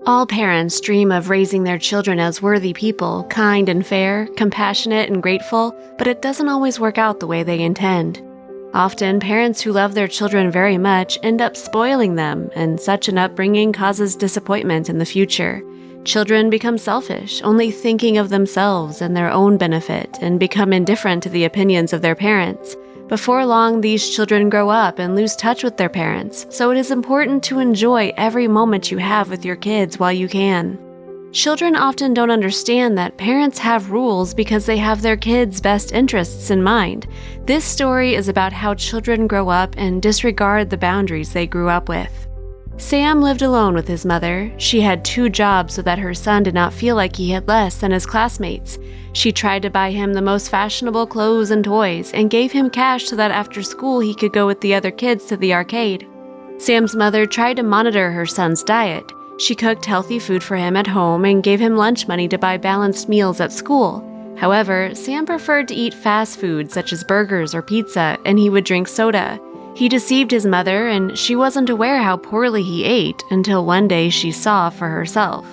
All parents dream of raising their children as worthy people, kind and fair, compassionate and grateful, but it doesn't always work out the way they intend. Often, parents who love their children very much end up spoiling them, and such an upbringing causes disappointment in the future. Children become selfish, only thinking of themselves and their own benefit, and become indifferent to the opinions of their parents. Before long, these children grow up and lose touch with their parents, so it is important to enjoy every moment you have with your kids while you can. Children often don't understand that parents have rules because they have their kids' best interests in mind. This story is about how children grow up and disregard the boundaries they grew up with. Sam lived alone with his mother. She had 2 jobs so that her son did not feel like he had less than his classmates. She tried to buy him the most fashionable clothes and toys and gave him cash so that after school he could go with the other kids to the arcade. Sam's mother tried to monitor her son's diet. She cooked healthy food for him at home and gave him lunch money to buy balanced meals at school. However, Sam preferred to eat fast food such as burgers or pizza, and he would drink soda. He deceived his mother, and she wasn't aware how poorly he ate until one day she saw for herself.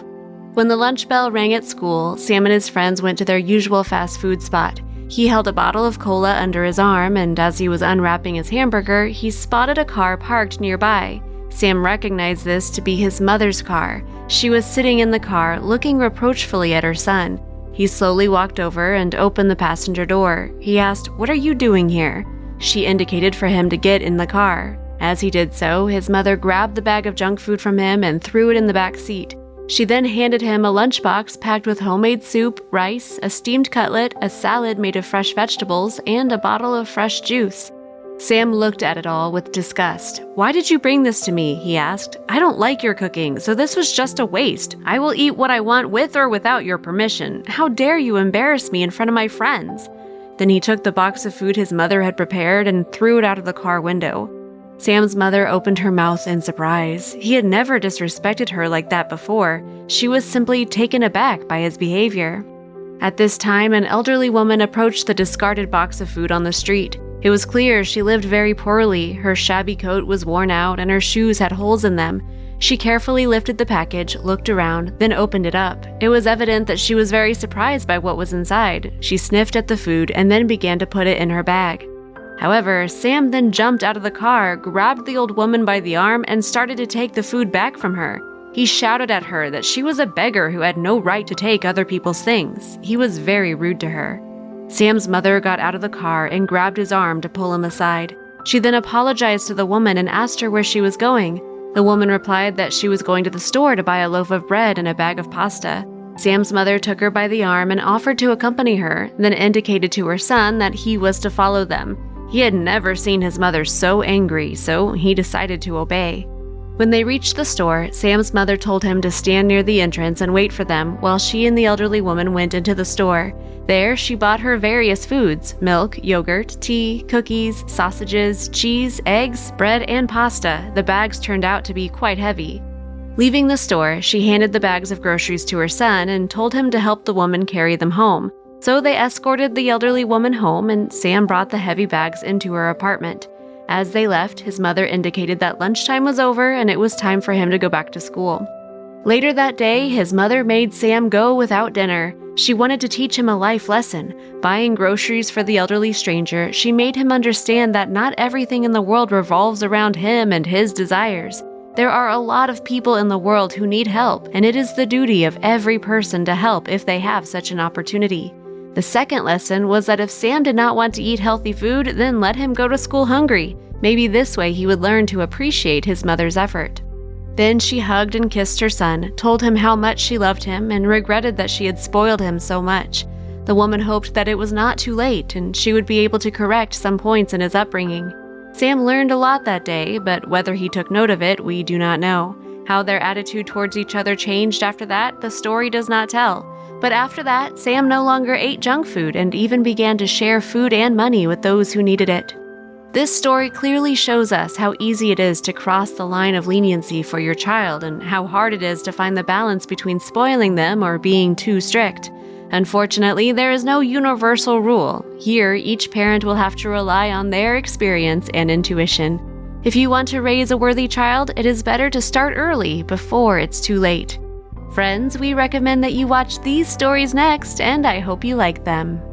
When the lunch bell rang at school, Sam and his friends went to their usual fast food spot. He held a bottle of cola under his arm, and as he was unwrapping his hamburger, he spotted a car parked nearby. Sam recognized this to be his mother's car. She was sitting in the car, looking reproachfully at her son. He slowly walked over and opened the passenger door. He asked, "What are you doing here?" She indicated for him to get in the car. As he did so, his mother grabbed the bag of junk food from him and threw it in the back seat. She then handed him a lunchbox packed with homemade soup, rice, a steamed cutlet, a salad made of fresh vegetables, and a bottle of fresh juice. Sam looked at it all with disgust. "Why did you bring this to me?" he asked. "I don't like your cooking, so this was just a waste. I will eat what I want with or without your permission. How dare you embarrass me in front of my friends?" Then he took the box of food his mother had prepared and threw it out of the car window. Sam's mother opened her mouth in surprise. He had never disrespected her like that before. She was simply taken aback by his behavior. At this time, an elderly woman approached the discarded box of food on the street. It was clear she lived very poorly. Her shabby coat was worn out and her shoes had holes in them. She carefully lifted the package, looked around, then opened it up. It was evident that she was very surprised by what was inside. She sniffed at the food and then began to put it in her bag. However, Sam then jumped out of the car, grabbed the old woman by the arm, and started to take the food back from her. He shouted at her that she was a beggar who had no right to take other people's things. He was very rude to her. Sam's mother got out of the car and grabbed his arm to pull him aside. She then apologized to the woman and asked her where she was going. The woman replied that she was going to the store to buy a loaf of bread and a bag of pasta. Sam's mother took her by the arm and offered to accompany her, then indicated to her son that he was to follow them. He had never seen his mother so angry, so he decided to obey. When they reached the store, Sam's mother told him to stand near the entrance and wait for them while she and the elderly woman went into the store. There, she bought her various foods: milk, yogurt, tea, cookies, sausages, cheese, eggs, bread, and pasta. The bags turned out to be quite heavy. Leaving the store, she handed the bags of groceries to her son and told him to help the woman carry them home. So they escorted the elderly woman home, and Sam brought the heavy bags into her apartment. As they left, his mother indicated that lunchtime was over and it was time for him to go back to school. Later that day, his mother made Sam go without dinner. She wanted to teach him a life lesson. Buying groceries for the elderly stranger, she made him understand that not everything in the world revolves around him and his desires. There are a lot of people in the world who need help, and it is the duty of every person to help if they have such an opportunity. The second lesson was that if Sam did not want to eat healthy food, then let him go to school hungry. Maybe this way he would learn to appreciate his mother's effort. Then she hugged and kissed her son, told him how much she loved him, and regretted that she had spoiled him so much. The woman hoped that it was not too late and she would be able to correct some points in his upbringing. Sam learned a lot that day, but whether he took note of it, we do not know. How their attitude towards each other changed after that, the story does not tell. But after that, Sam no longer ate junk food and even began to share food and money with those who needed it. This story clearly shows us how easy it is to cross the line of leniency for your child and how hard it is to find the balance between spoiling them or being too strict. Unfortunately, there is no universal rule. Here, each parent will have to rely on their experience and intuition. If you want to raise a worthy child, it is better to start early before it's too late. Friends, we recommend that you watch these stories next, and I hope you like them.